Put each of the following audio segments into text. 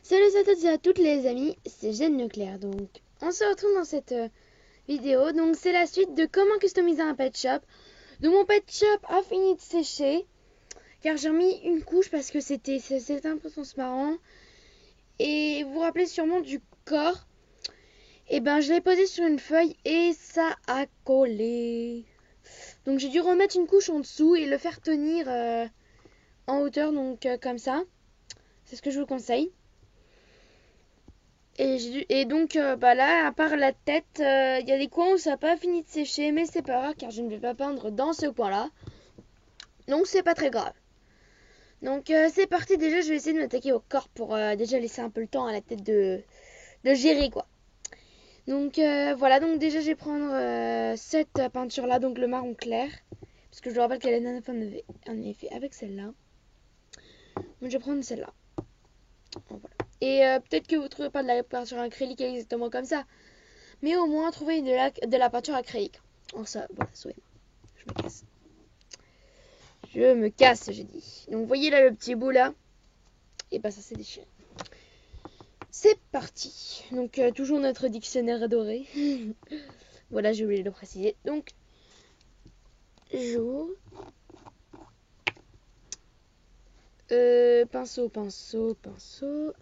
Salut à toutes et à toutes les amis, c'est Jeanne Leclerc. Donc on se retrouve dans cette vidéo. Donc c'est la suite de comment customiser un pet shop. Donc mon pet shop a fini de sécher car j'ai remis une couche parce que c'était un peu transparent. Et vous vous rappelez sûrement du corps. Et ben je l'ai posé sur une feuille et ça a collé. Donc j'ai dû remettre une couche en dessous et le faire tenir en hauteur, donc comme ça. C'est ce que je vous conseille. Et donc là, à part la tête, il y a des coins où ça n'a pas fini de sécher, mais c'est pas grave car je ne vais pas peindre dans ce coin-là. Donc c'est pas très grave. Donc c'est parti, déjà je vais essayer de m'attaquer au corps pour déjà laisser un peu le temps à la tête de gérer quoi. Donc voilà, donc déjà je vais prendre cette peinture-là, donc le marron clair. Parce que je vous rappelle qu'elle est un effet avec celle-là. Donc je vais prendre celle-là. Voilà. Et peut-être que vous ne trouverez pas de la peinture acrylique exactement comme ça. Mais au moins, trouver de la peinture acrylique. Oh, ça, voilà, souris. Je me casse. Je me casse, j'ai dit. Donc, vous voyez là le petit bout là. Et bah, ça s'est déchiré. C'est parti. Donc, toujours notre dictionnaire adoré. Voilà, j'ai oublié de le préciser. Donc, jour. Pinceau, pinceau, pinceau.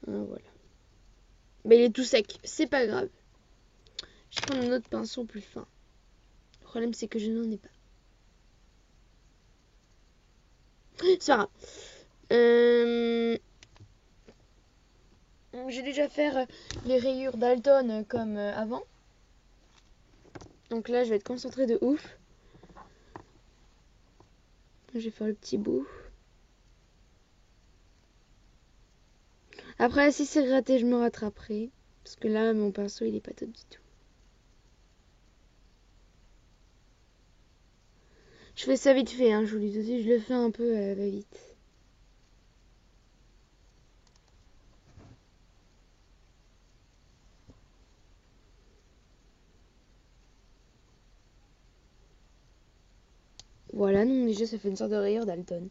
Ah, voilà. Mais il est tout sec. C'est pas grave. Je vais prendre un autre pinceau plus fin. Le problème, c'est que je n'en ai pas. C'est pas grave. J'ai déjà fait les rayures Dalton comme avant. Donc là, je vais être concentrée de ouf. Je vais faire le petit bout. Après, si c'est gratté, je me rattraperai. Parce que là, mon pinceau, il est pas top du tout. Je fais ça vite fait, hein, je vous le dis. Je le fais un peu vite. Voilà, donc déjà, ça fait une sorte de rayure Dalton.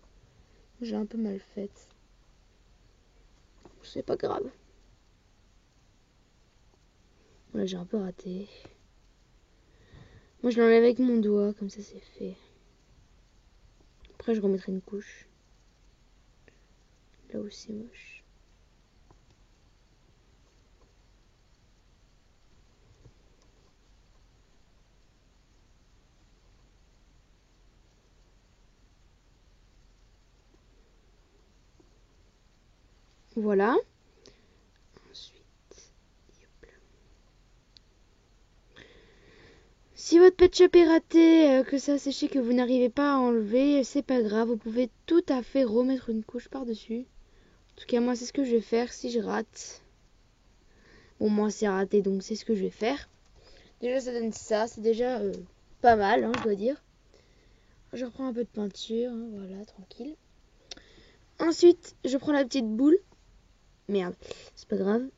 J'ai un peu mal faite. C'est pas grave. Voilà, j'ai un peu raté. Moi, je l'enlève avec mon doigt, comme ça, c'est fait. Après, je remettrai une couche. Là où c'est moche. Voilà. Ensuite, hop là. Si votre pet shop est raté, que ça a séché, que vous n'arrivez pas à enlever, c'est pas grave. Vous pouvez tout à fait remettre une couche par-dessus. En tout cas, moi, c'est ce que je vais faire si je rate. Bon, moi, c'est raté, donc c'est ce que je vais faire. Déjà, ça donne ça. C'est déjà pas mal, hein, je dois dire. Je reprends un peu de peinture, hein, voilà, tranquille. Ensuite, je prends la petite boule. Merde, c'est pas grave.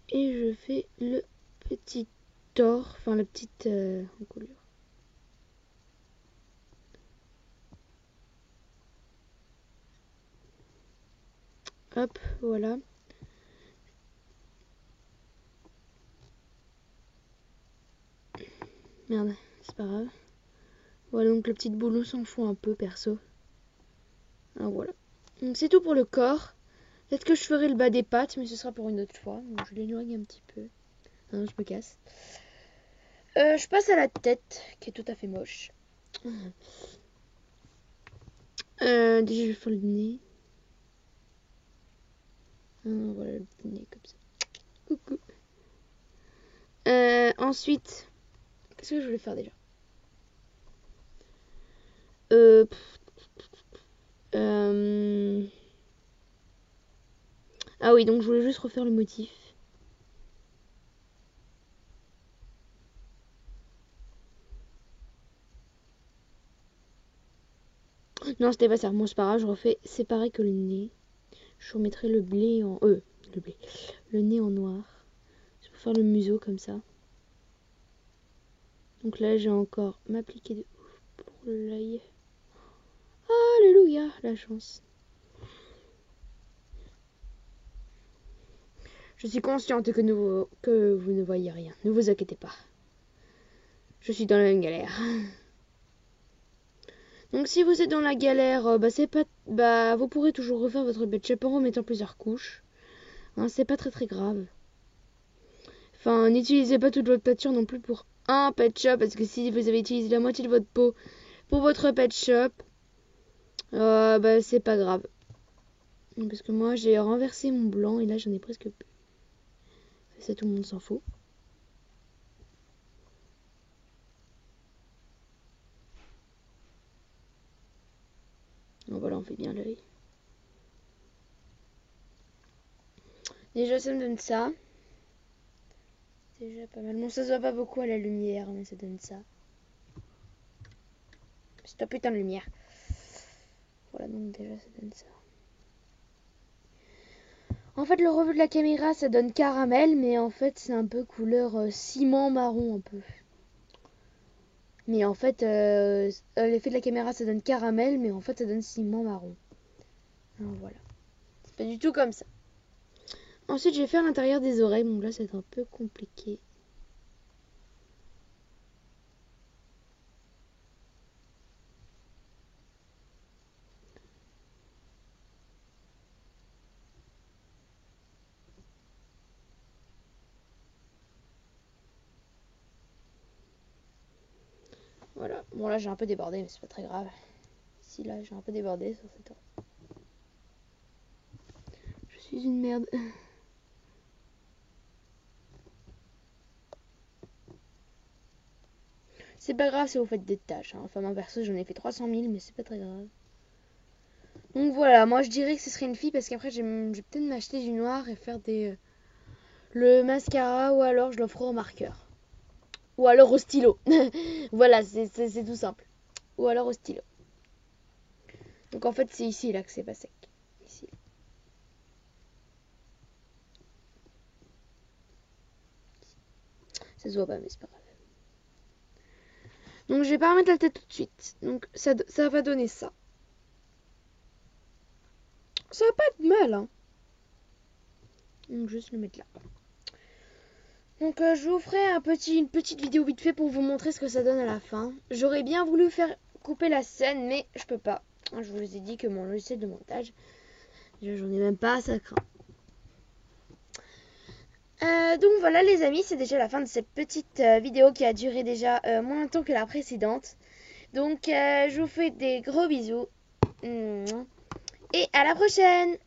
Et je fais le petit tort, enfin la petite encolure. Hop, voilà. Merde, c'est pas grave. Voilà, donc la petite boule, on s'en fout un peu, perso. Ah, voilà. Donc c'est tout pour le corps. Peut-être que je ferai le bas des pattes, mais ce sera pour une autre fois. Donc je l'éloigne un petit peu. Non, je me casse. Je passe à la tête, qui est tout à fait moche. Déjà, je vais faire le nez. Voilà, le nez comme ça. Coucou. Ensuite, qu'est-ce que je voulais faire déjà Ah oui, donc je voulais juste refaire le motif. Non, c'était pas ça. Bon, c'est pas grave, je refais. C'est pareil que le nez. Je remettrai le blé en... le blé. Le nez en noir. Je vais faire le museau comme ça. Donc là, j'ai encore m'appliquer de ouf pour l'œil. la chance. Je suis consciente que vous ne voyez rien. Ne vous inquiétez pas. Je suis dans la même galère. Donc si vous êtes dans la galère, vous pourrez toujours refaire votre pet shop en remettant plusieurs couches. Hein, c'est pas très grave. Enfin, n'utilisez pas toute votre pâture non plus pour un pet shop, parce que si vous avez utilisé la moitié de votre peau pour votre pet shop, c'est pas grave. Parce que moi j'ai renversé mon blanc et là j'en ai presque plus. Ça, tout le monde s'en fout. Donc voilà, on fait bien l'œil. Déjà ça me donne ça. C'est déjà pas mal. Bon, ça se voit pas beaucoup à la lumière, mais ça donne ça. C'est un putain de lumière. Voilà, donc déjà ça donne ça. En fait, le revue de la caméra, ça donne caramel, mais en fait, c'est un peu couleur ciment marron un peu. Mais en fait, l'effet de la caméra, ça donne caramel, mais en fait, ça donne ciment marron. Alors voilà. C'est pas du tout comme ça. Ensuite, je vais faire l'intérieur des oreilles. Bon, là, c'est un peu compliqué. Voilà. Bon, là, j'ai un peu débordé, mais c'est pas très grave. Ici, là, j'ai un peu débordé sur cette oreille. Je suis une merde. C'est pas grave si vous faites des tâches. Hein. Enfin, moi, perso, j'en ai fait 300 000, mais c'est pas très grave. Donc voilà, moi je dirais que ce serait une fille parce qu'après je vais peut-être m'acheter du noir et faire le mascara ou alors je l'offre au marqueur. Ou alors au stylo. Voilà, c'est tout simple. Ou alors au stylo. Donc en fait c'est ici là que c'est pas sec. Ici. Ça se voit pas mais c'est pas grave. Donc je vais pas remettre la tête tout de suite. Donc ça va donner ça. Ça va pas être mal hein. Donc juste le mettre là. Donc je vous ferai une petite vidéo vite fait pour vous montrer ce que ça donne à la fin. J'aurais bien voulu faire couper la scène mais je peux pas. Je vous ai dit que mon logiciel de montage, j'en ai même pas, ça craint. Donc voilà les amis, c'est déjà la fin de cette petite vidéo qui a duré déjà moins longtemps que la précédente. Donc je vous fais des gros bisous. Et à la prochaine!